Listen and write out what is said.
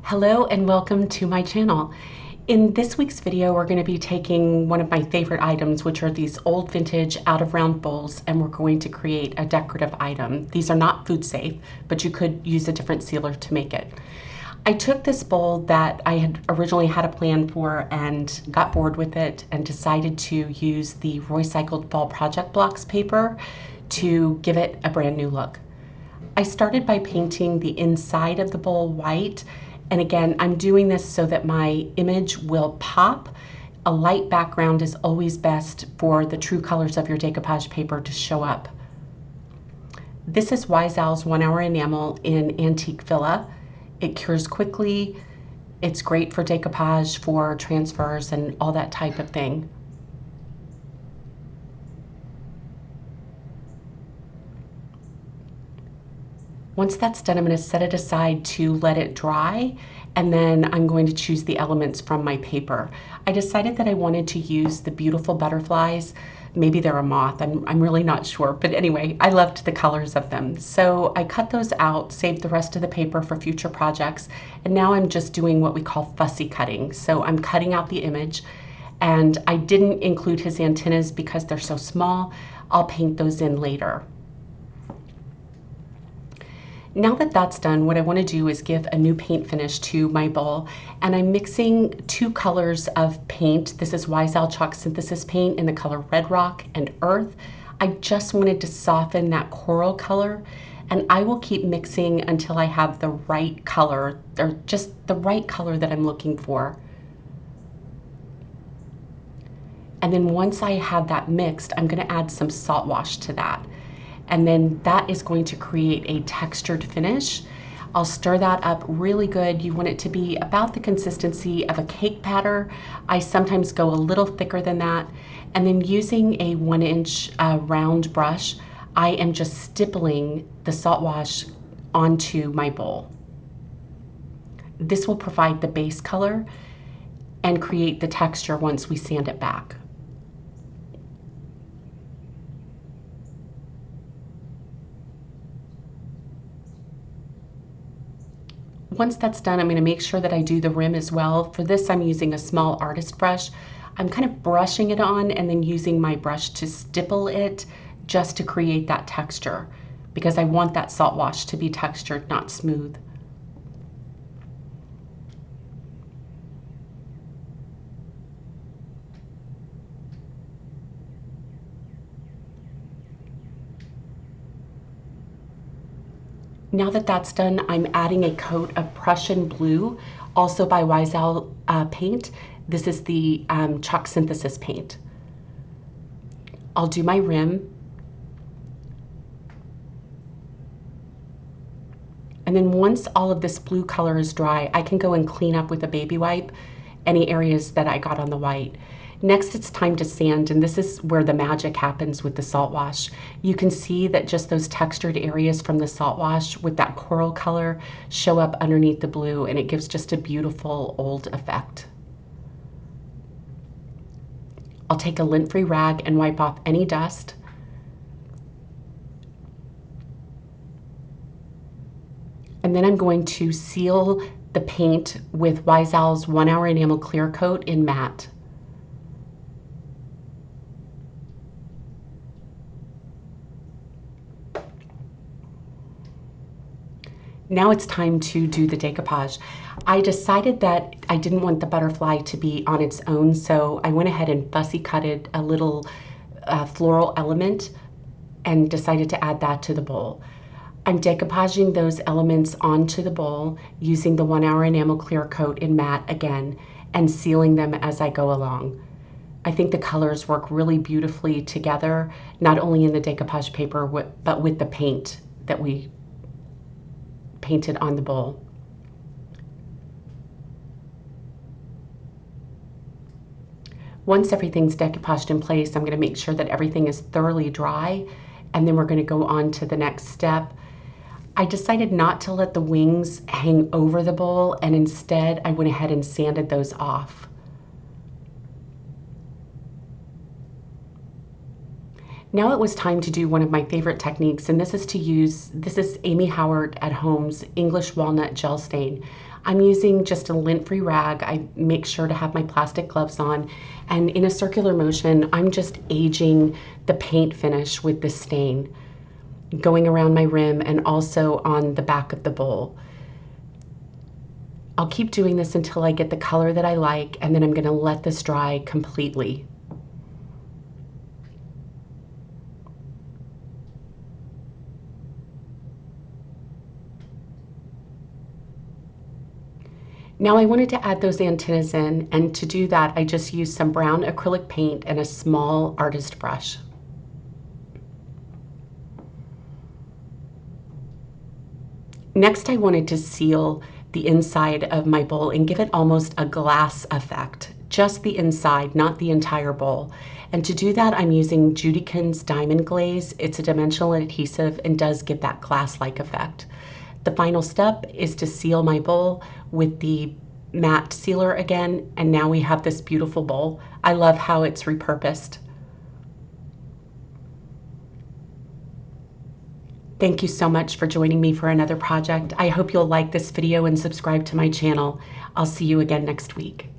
Hello and welcome to my channel. In this week's video, we're going to be taking one of my favorite items, which are these old vintage out of round bowls, and we're going to create a decorative item. These are not food safe, but you could use a different sealer to make it. I took this bowl that I had originally had a plan for and got bored with it and decided to use the recycled fall project blocks paper to give it a brand new look. I started by painting the inside of the bowl white, and again, I'm doing this so that my image will pop. A light background is always best for the true colors of your decoupage paper to show up. This is Wiseal's 1 Hour Enamel in Antique Villa. It cures quickly. It's great for decoupage, for transfers, and all that type of thing. Once that's done, I'm going to set it aside to let it dry, and then I'm going to choose the elements from my paper. I decided that I wanted to use the beautiful butterflies. Maybe they're a moth, I'm really not sure, but anyway, I loved the colors of them. So I cut those out, saved the rest of the paper for future projects, and now I'm just doing what we call fussy cutting. So I'm cutting out the image, and I didn't include his antennas because they're so small. I'll paint those in later. Now that that's done, what I want to do is give a new paint finish to my bowl, and I'm mixing two colors of paint. This is Wiseal Chalk Synthesis paint in the color Red Rock and Earth. I just wanted to soften that coral color, and I will keep mixing until I have the right color, or just the right color that I'm looking for. And then once I have that mixed, I'm going to add some salt wash to that. And then that is going to create a textured finish. I'll stir that up really good. You want it to be about the consistency of a cake batter. I sometimes go a little thicker than that. And then using a 1-inch round brush, I am just stippling the salt wash onto my bowl. This will provide the base color and create the texture once we sand it back. Once that's done, I'm going to make sure that I do the rim as well. For this, I'm using a small artist brush. I'm kind of brushing it on and then using my brush to stipple it just to create that texture, because I want that salt wash to be textured, not smooth. Now that that's done, I'm adding a coat of Prussian blue, also by Wiseal paint. This is the Chalk Synthesis paint. I'll do my rim. And then once all of this blue color is dry, I can go and clean up with a baby wipe any areas that I got on the white. Next, it's time to sand, and this is where the magic happens with the salt wash. You can see that just those textured areas from the salt wash with that coral color show up underneath the blue, and it gives just a beautiful old effect. I'll take a lint-free rag and wipe off any dust. And then I'm going to seal the paint with Wiseal's 1 Hour Enamel Clear Coat in matte. Now it's time to do the decoupage. I decided that I didn't want the butterfly to be on its own, so I went ahead and fussy cutted a little floral element and decided to add that to the bowl. I'm decoupaging those elements onto the bowl using the 1 Hour Enamel Clear Coat in matte again and sealing them as I go along. I think the colors work really beautifully together, not only in the decoupage paper, but with the paint that we painted on the bowl. Once everything's decoupaged in place, I'm going to make sure that everything is thoroughly dry, and then we're going to go on to the next step. I decided not to let the wings hang over the bowl, and instead I went ahead and sanded those off. Now it was time to do one of my favorite techniques, and this is Amy Howard at Home's English Walnut Gel Stain. I'm using just a lint-free rag. I make sure to have my plastic gloves on, and in a circular motion, I'm just aging the paint finish with the stain, going around my rim and also on the back of the bowl. I'll keep doing this until I get the color that I like, and then I'm going to let this dry completely. Now I wanted to add those antennas in, and to do that I just used some brown acrylic paint and a small artist brush. Next I wanted to seal the inside of my bowl and give it almost a glass effect. Just the inside, not the entire bowl. And to do that I'm using Judykin's Diamond Glaze. It's a dimensional adhesive and does give that glass-like effect. The final step is to seal my bowl with the matte sealer again, and now we have this beautiful bowl. I love how it's repurposed. Thank you so much for joining me for another project. I hope you'll like this video and subscribe to my channel. I'll see you again next week.